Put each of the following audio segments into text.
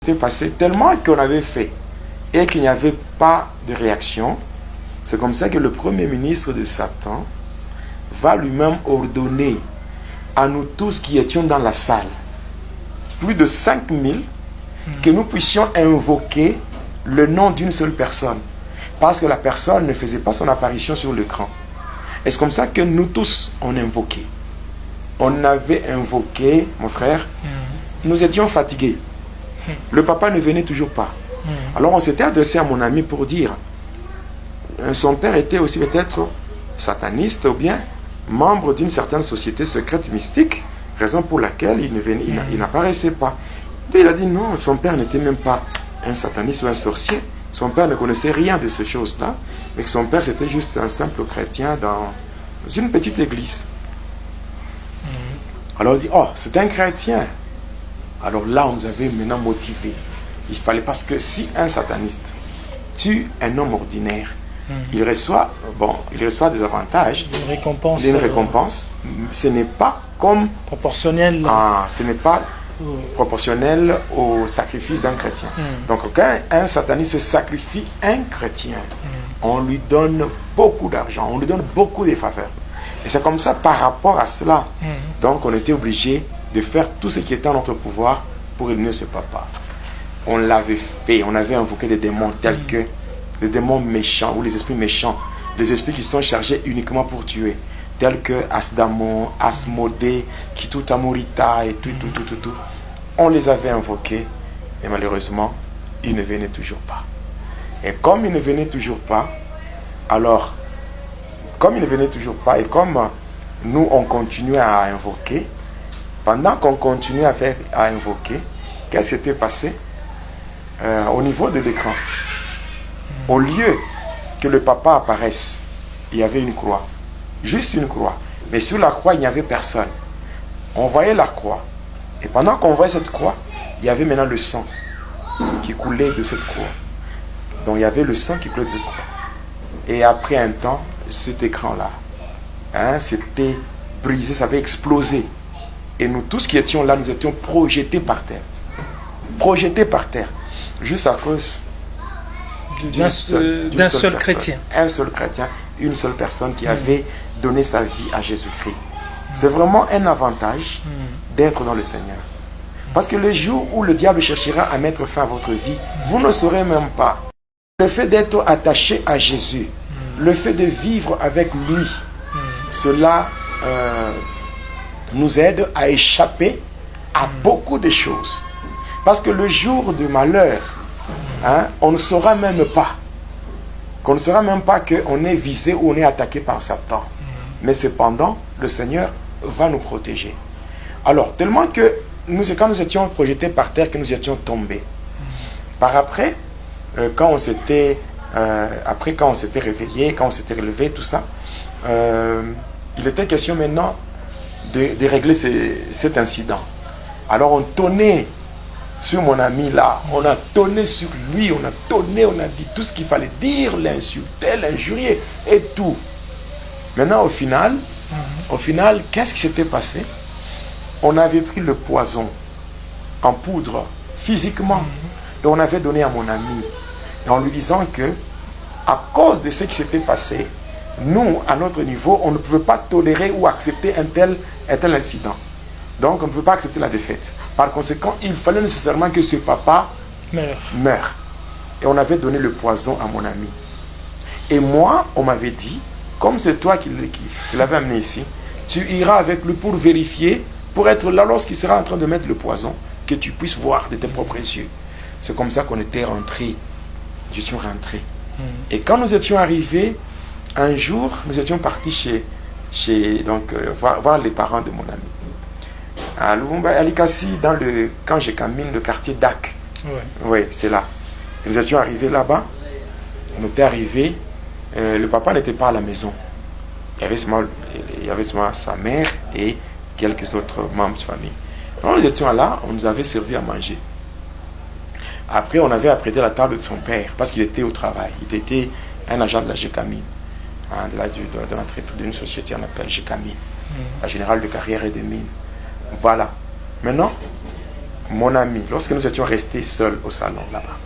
s'était passé, tellement qu'on avait fait et qu'il n'y avait pas de réaction, c'est comme ça que le premier ministre de Satan va lui-même ordonner à nous tous qui étions dans la salle, plus de 5000, que nous puissions invoquer le nom d'une seule personne, parce que la personne ne faisait pas son apparition sur l'écran. Et c'est comme ça que nous tous, on invoquait. On avait invoqué, mon frère, nous étions fatigués. Le papa ne venait toujours pas. Alors on s'était adressé à mon ami pour dire, son père était aussi peut-être sataniste ou bien membre d'une certaine société secrète mystique, raison pour laquelle il n'apparaissait pas. Puis il a dit non, son père n'était même pas un sataniste ou un sorcier. Son père ne connaissait rien de ces choses-là, mais que son père c'était juste un simple chrétien dans une petite église. Alors il dit, oh, c'est un chrétien. Alors là, on nous avait maintenant motivés. Il fallait, parce que si un sataniste tue un homme ordinaire, il reçoit des avantages, d'une récompense. Ce n'est pas comme proportionnel. Ce n'est pas proportionnel au sacrifice d'un chrétien. Donc quand un sataniste sacrifie un chrétien, on lui donne beaucoup d'argent, on lui donne beaucoup de faveurs. Et c'est comme ça, par rapport à cela, donc on était obligé de faire tout ce qui était en notre pouvoir pour éliminer ce papa. On l'avait fait, on avait invoqué des démons tels que les démons méchants ou les esprits méchants, les esprits qui sont chargés uniquement pour tuer, tels que Asdamon, Asmodée, Kitutamurita et tout. On les avait invoqués et malheureusement, ils ne venaient toujours pas. Et comme ils ne venaient toujours pas, alors, et comme nous on continuait à invoquer, pendant qu'on continuait à invoquer, qu'est-ce qui s'était passé au niveau de l'écran? Au lieu que le papa apparaisse, il y avait une croix. Juste une croix. Mais sur la croix, il n'y avait personne. On voyait la croix. Et pendant qu'on voyait cette croix, il y avait maintenant le sang qui coulait de cette croix. Donc il y avait le sang qui coulait de cette croix. Et après un temps, cet écran-là, c'était brisé, ça avait explosé. Et nous tous qui étions là, nous étions projetés par terre. Projetés par terre. Juste à cause d'un seul chrétien. Un seul chrétien, une seule personne qui avait donné sa vie à Jésus-Christ. C'est vraiment un avantage d'être dans le Seigneur. Parce que le jour où le diable cherchera à mettre fin à votre vie, vous ne saurez même pas. Le fait d'être attaché à Jésus, le fait de vivre avec lui, cela nous aide à échapper à beaucoup de choses. Parce que le jour de malheur, on ne saura même pas qu'on est visé ou on est attaqué par Satan. Mais cependant, le Seigneur va nous protéger. Alors, tellement que quand nous étions projetés par terre, que nous étions tombés. Par après, quand on s'était réveillé, quand on s'était relevé, tout ça, il était question maintenant de régler cet incident. Alors on tonnait sur mon ami là, on a tonné sur lui, on a dit tout ce qu'il fallait dire, l'insulter, l'injurier et tout. Maintenant au final, qu'est-ce qui s'était passé? On avait pris le poison en poudre, physiquement, et on avait donné à mon ami, et en lui disant que, à cause de ce qui s'était passé, nous, à notre niveau, on ne pouvait pas tolérer ou accepter un tel incident. Donc, on ne pouvait pas accepter la défaite. Par conséquent, il fallait nécessairement que ce papa meure. Et on avait donné le poison à mon ami. Et moi, on m'avait dit, comme c'est toi qui l'avais amené ici, tu iras avec lui pour vérifier, pour être là lorsqu'il sera en train de mettre le poison, que tu puisses voir de tes propres yeux. C'est comme ça qu'on était rentrés. Je suis rentré. Et quand nous étions arrivés, un jour, nous étions partis voir les parents de mon ami. À Lumumba, à Likasi, dans le camp Jekamine, le quartier Dak. Oui, c'est là. Et nous étions arrivés là-bas. On était arrivés. Le papa n'était pas à la maison. Il y avait seulement sa mère et quelques autres membres de famille. Alors nous étions là, on nous avait servi à manger. Après, on avait apprêté la table de son père parce qu'il était au travail. Il était un agent de la Jekamine, d'une société qu'on appelle Jekamine, la générale de carrière et de mines. Voilà. Maintenant, mon ami, lorsque nous étions restés seuls au salon là-bas,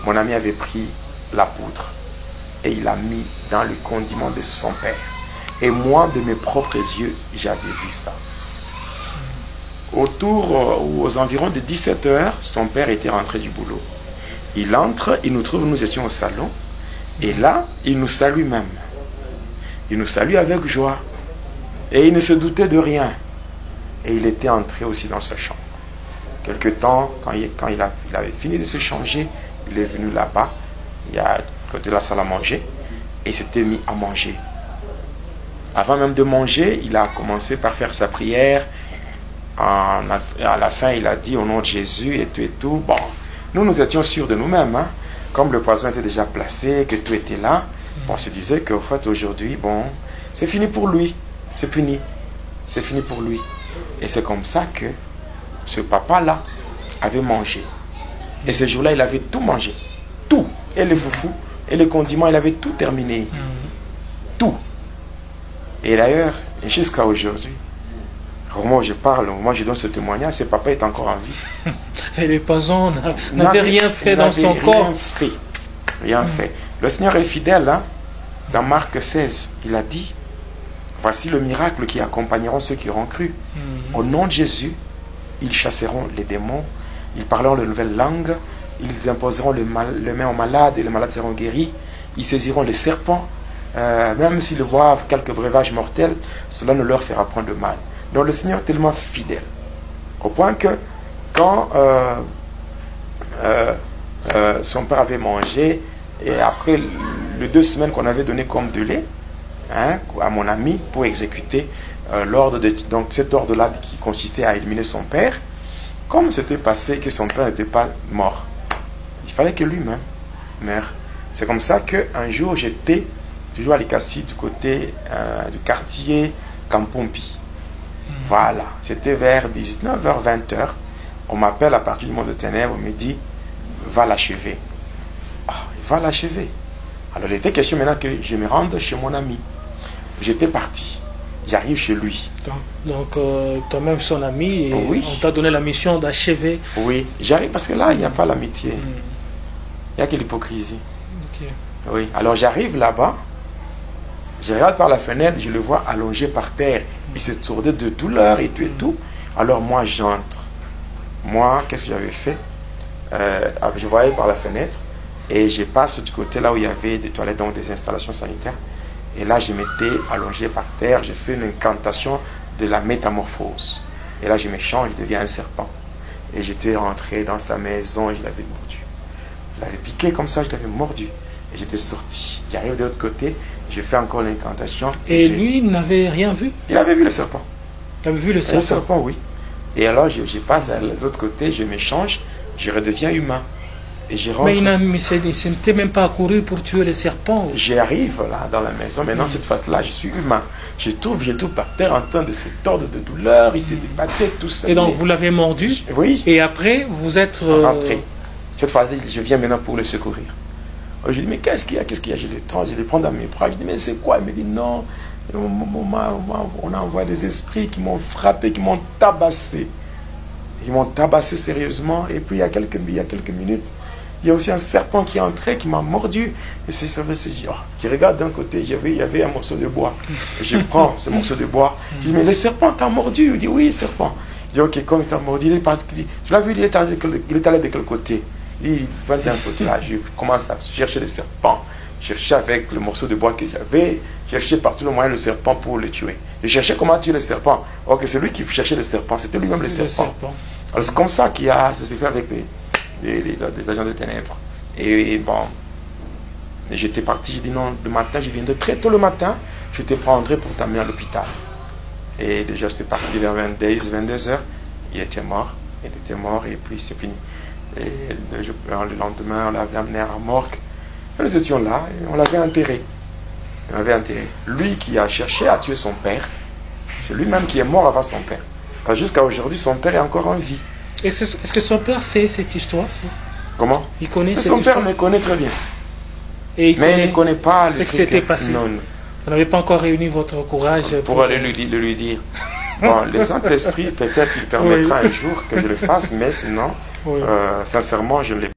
mon ami avait pris la poudre et il l'a mis dans le condiment de son père. Et moi, de mes propres yeux, j'avais vu ça. Aux environs de 17 heures, son père était rentré du boulot. Il entre, il nous trouve, nous étions au salon. Et là, il nous salue même. Il nous salue avec joie. Et il ne se doutait de rien. Et il était entré aussi dans sa chambre. Quelque temps, quand il avait fini de se changer, il est venu là-bas, il y a côté de la salle à manger, et il s'était mis à manger. Avant même de manger, il a commencé par faire sa prière. À la fin, il a dit au nom de Jésus et tout et tout. Bon, nous étions sûrs de nous-mêmes, hein. Comme le poison était déjà placé, que tout était là, on se disait qu'au fait aujourd'hui, bon, c'est fini pour lui, c'est fini pour lui. Et c'est comme ça que ce papa-là avait mangé. Et ce jour-là, il avait tout mangé, tout, et les foufous, et les condiments, il avait tout terminé, tout. Et d'ailleurs, jusqu'à aujourd'hui, au moment où je parle, au moment où je donne ce témoignage, ce papa est encore en vie. Et le poison n'avait rien fait dans son corps. Rien fait. Le Seigneur est fidèle, hein? Dans Marc 16, il a dit, voici le miracle qui accompagneront ceux qui auront cru. Au nom de Jésus, ils chasseront les démons, ils parleront de nouvelles langues, ils imposeront les mains aux malades et les malades seront guéris, ils saisiront les serpents, même s'ils boivent quelques breuvages mortels, cela ne leur fera point de mal. Donc le Seigneur est tellement fidèle, au point que quand son père avait mangé, et après les 2 semaines qu'on avait donné comme de lait, hein, à mon ami pour exécuter l'ordre, donc cet ordre-là qui consistait à éliminer son père, comme c'était passé que son père n'était pas mort, il fallait que lui-même meure. C'est comme ça qu'un jour j'étais toujours à Likasi du côté du quartier Kampompi. Voilà, c'était vers 19h, 20h. On m'appelle à partir du monde de ténèbres, on me dit, va l'achever. Ah, va l'achever. Alors il était question maintenant que je me rende chez mon ami. J'étais parti, j'arrive chez lui. Donc toi-même son ami, et oui. On t'a donné la mission d'achever. Oui, j'arrive parce que là, il n'y a pas l'amitié. Il n'y a que l'hypocrisie. Okay. Oui, alors j'arrive là-bas, je regarde par la fenêtre, je le vois allongé par terre. Il s'est tourné de douleur et tout et tout. Alors moi, j'entre. Moi, qu'est-ce que j'avais fait? Je voyais par la fenêtre et je passe du côté là où il y avait des toilettes, donc des installations sanitaires. Et là, je m'étais allongé par terre. J'ai fait une incantation de la métamorphose. Et là, je me change, je deviens un serpent. Et j'étais rentré dans sa maison et je l'avais mordu. Je l'avais piqué comme ça, je l'avais mordu. Et j'étais sorti. J'arrive de l'autre côté, j'ai fait encore l'incantation. Et lui, il n'avait rien vu? Il avait vu le serpent. Il avait vu le serpent? Le serpent, oui. Et alors, je passe à l'autre côté, je m'échange, je redeviens humain. Et je rentre. Mais ce n'était même pas accouru pour tuer le serpent. J'arrive là dans la maison. Maintenant, cette fois-là, je suis humain. Je trouve par terre en train de se tordre de douleur. Il s'est débattu, tout ça. Et donc, vous l'avez mordu? Oui. Et après, vous êtes... Après. Cette fois-là, je viens maintenant pour le secourir. Je lui dis, mais qu'est-ce qu'il y a? Qu'est-ce qu'il y a? Je le prends dans mes bras. Je dis, mais c'est quoi? Il me dit, non. On a envoyé des esprits qui m'ont frappé, qui m'ont tabassé. Ils m'ont tabassé sérieusement. Et puis, il y a quelques minutes, il y a aussi un serpent qui est entré, qui m'a mordu. Et je regarde d'un côté, il y avait un morceau de bois. Et je prends ce morceau de bois. Je dis, mais le serpent t'a mordu? Il dit, oui, serpent. Je dis, ok, comme il t'a mordu, il est parti. Je l'ai vu, il est allé de quel côté? Il va d'un côté là. Je commence à chercher le serpent. Je cherchais avec le morceau de bois que j'avais. Je cherchais par tous les moyens le serpent pour le tuer. Je cherchais comment tuer le serpent. Ok, c'est lui qui cherchait le serpent. C'était lui-même le serpent. Alors c'est comme ça ça s'est fait avec des agents de ténèbres. Et bon, j'étais parti, j'ai dit non, le matin, je viendrai très tôt le matin, je te prendrai pour t'amener à l'hôpital. Et déjà, j'étais parti vers 22h, il était mort, et puis c'est fini. Et le lendemain, on l'avait amené à la morgue. Et nous étions là, et on l'avait enterré. Lui qui a cherché à tuer son père, c'est lui-même qui est mort avant son père. Parce que jusqu'à aujourd'hui, son père est encore en vie. Est-ce que son père sait cette histoire? Comment? Il connaît cette histoire? Son père me connaît très bien. Et il ne connaît pas ce qui s'était passé. Non. Vous n'avez pas encore réuni votre courage pour aller lui dire. Bon, le Saint-Esprit, peut-être il permettra un jour que je le fasse, mais sinon, Oui. sincèrement, je ne l'ai